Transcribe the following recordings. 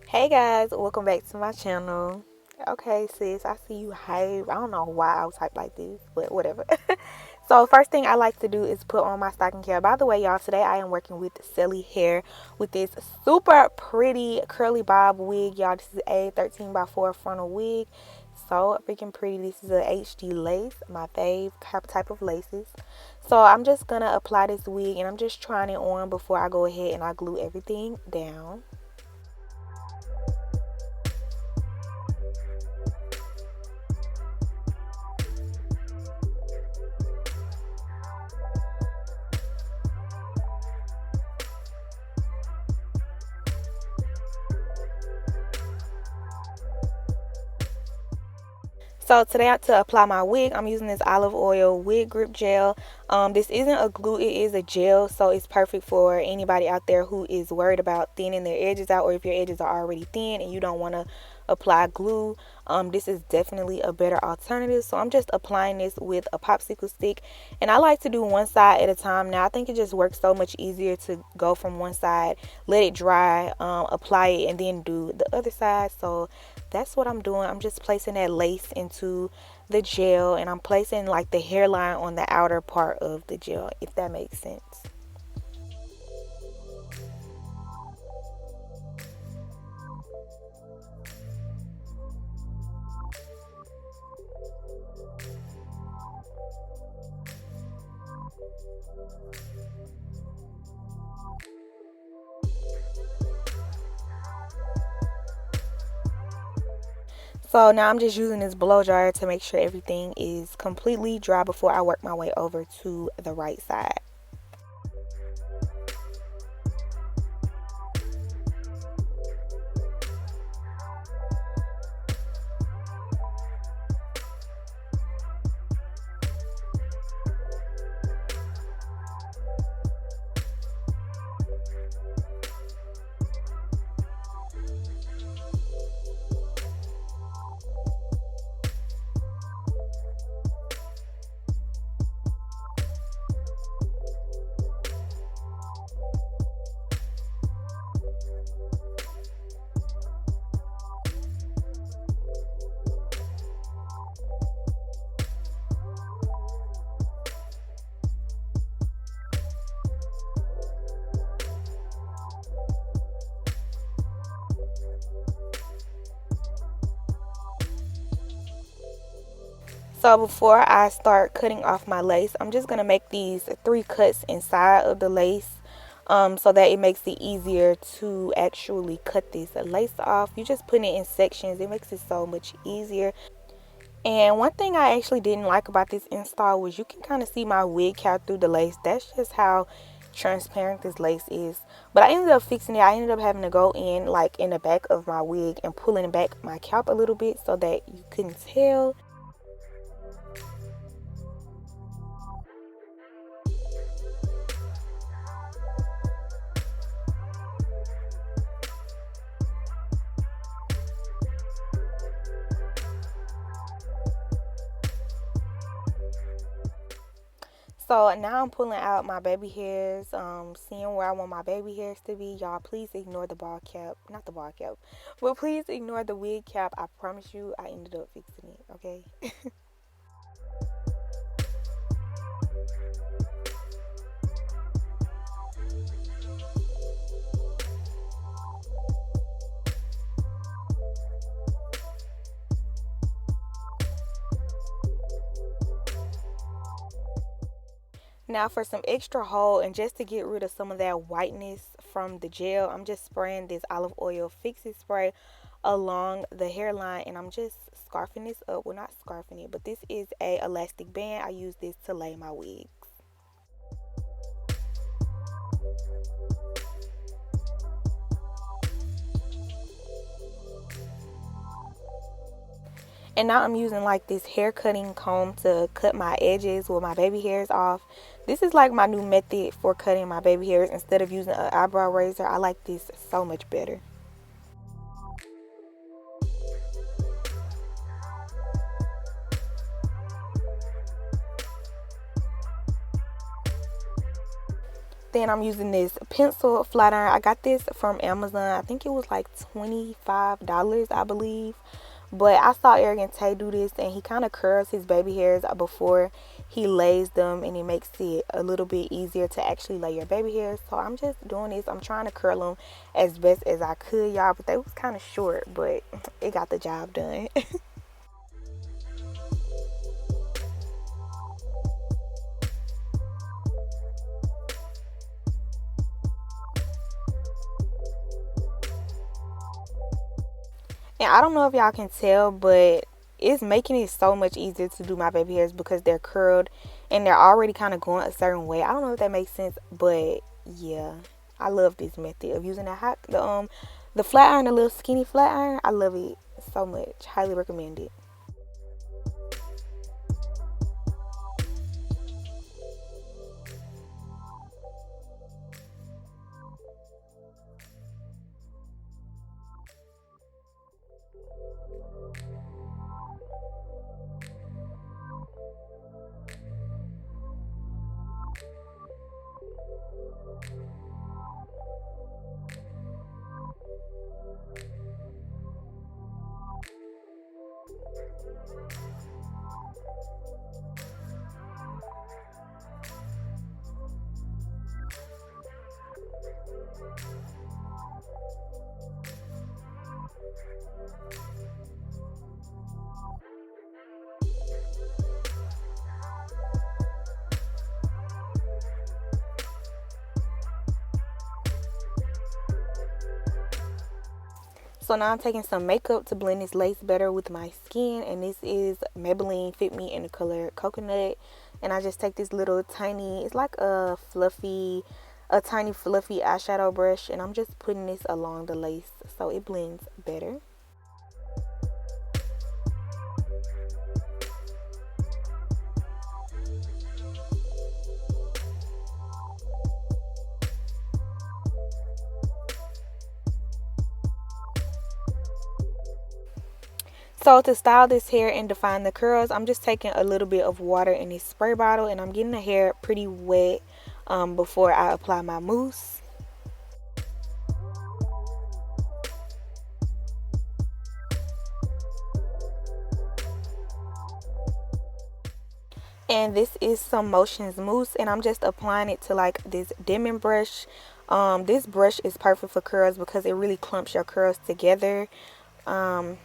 Hey guys, welcome back to my channel. Okay, sis, I see you hype. I don't know why I was hyped like this, but whatever. So, first thing I like to do is put on my stocking care. By the way, y'all, today I am working with Celie hair with this super pretty curly bob wig. Y'all, this is a 13 by 4 frontal wig. So freaking pretty. This is a HD lace, my fave type of laces. So, I'm just gonna apply this wig and I'm just trying it on before I go ahead and I glue everything down. So today to apply my wig, I'm using this olive oil wig grip gel. This isn't a glue, it is a gel, so it's perfect for anybody out there who is worried about thinning their edges out, or if your edges are already thin and you don't want to apply glue. This is definitely a better alternative. So I'm just applying this with a popsicle stick, and I like to do one side at a time. Now I think it just works so much easier to go from one side, let it dry, apply it, and then do the other side. So that's what I'm doing. I'm just placing that lace into the gel, and I'm placing like the hairline on the outer part of the gel, if that makes sense. So now I'm just using this blow dryer to make sure everything is completely dry before I work my way over to the right side. So before I start cutting off my lace, I'm just going to make these 3 cuts inside of the lace, so that it makes it easier to actually cut this lace off. You just put it in sections. It makes it so much easier. And one thing I actually didn't like about this install was you can kind of see my wig cap through the lace. That's just how transparent this lace is. But I ended up fixing it. I ended up having to go in like in the back of my wig and pulling back my cap a little bit so that you couldn't tell. So now I'm pulling out my baby hairs, seeing where I want my baby hairs to be. Y'all, please ignore the ball cap. Not the ball cap, but please ignore the wig cap. I promise you I ended up fixing it, okay? Now for some extra hold and just to get rid of some of that whiteness from the gel, I'm just spraying this olive oil fix-it spray along the hairline, and I'm just scarfing this up. Well, not scarfing it, but this is a elastic band. I use this to lay my wigs. And now I'm using like this hair cutting comb to cut my edges with my baby hairs off. This is like my new method for cutting my baby hairs. Instead of using an eyebrow razor, I like this so much better. Then I'm using this pencil flat iron. I got this from Amazon. I think it was like $25, I believe. But I saw Arrogant Tay do this, and he kind of curls his baby hairs before he lays them, and it makes it a little bit easier to actually lay your baby hairs. So I'm just doing this. I'm trying to curl them as best as I could, y'all, but they was kind of short, but it got the job done. And I don't know if y'all can tell, but it's making it so much easier to do my baby hairs because they're curled and they're already kind of going a certain way. I don't know if that makes sense, but yeah, I love this method of using the flat iron, the little skinny flat iron. I love it so much. Highly recommend it. So now I'm taking some makeup to blend this lace better with my skin. And this is Maybelline Fit Me in the color Coconut. And I just take this little tiny, it's like a tiny fluffy eyeshadow brush. And I'm just putting this along the lace so it blends better. So to style this hair and define the curls, I'm just taking a little bit of water in this spray bottle and I'm getting the hair pretty wet before I apply my mousse. And this is some Motions mousse and I'm just applying it to like this dimming brush. This brush is perfect for curls because it really clumps your curls together.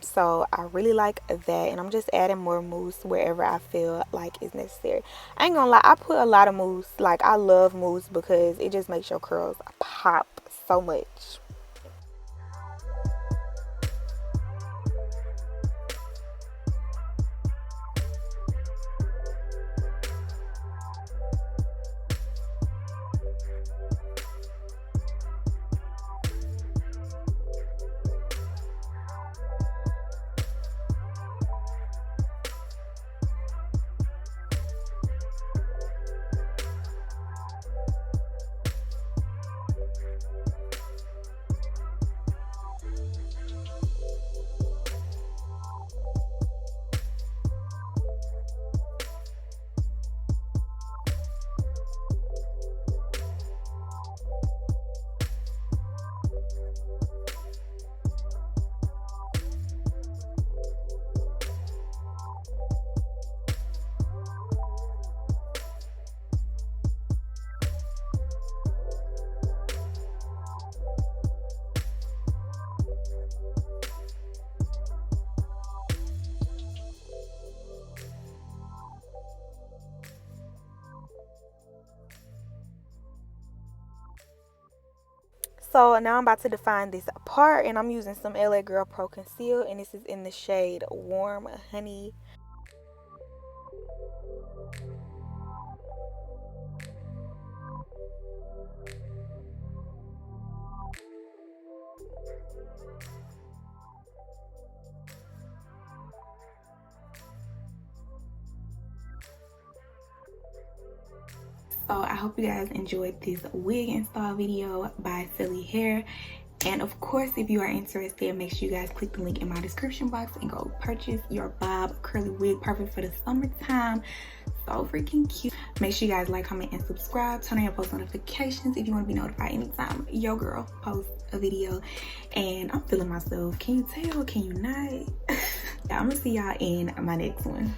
So I really like that, and I'm just adding more mousse wherever I feel like it's necessary. I ain't gonna lie, I put a lot of mousse. Like, I love mousse because it just makes your curls pop so much. So now I'm about to define this part, and I'm using some LA Girl Pro Conceal, and this is in the shade Warm Honey. So I hope you guys enjoyed this wig install video by Celie Hair. And of course, if you are interested, make sure you guys click the link in my description box and go purchase your bob curly wig, perfect for the summertime. So freaking cute. Make sure you guys like, comment, and subscribe. Turn on your post notifications if you want to be notified anytime your girl posts a video. And I'm feeling myself. Can you tell? Can you not? Yeah, I'm gonna see y'all in my next one.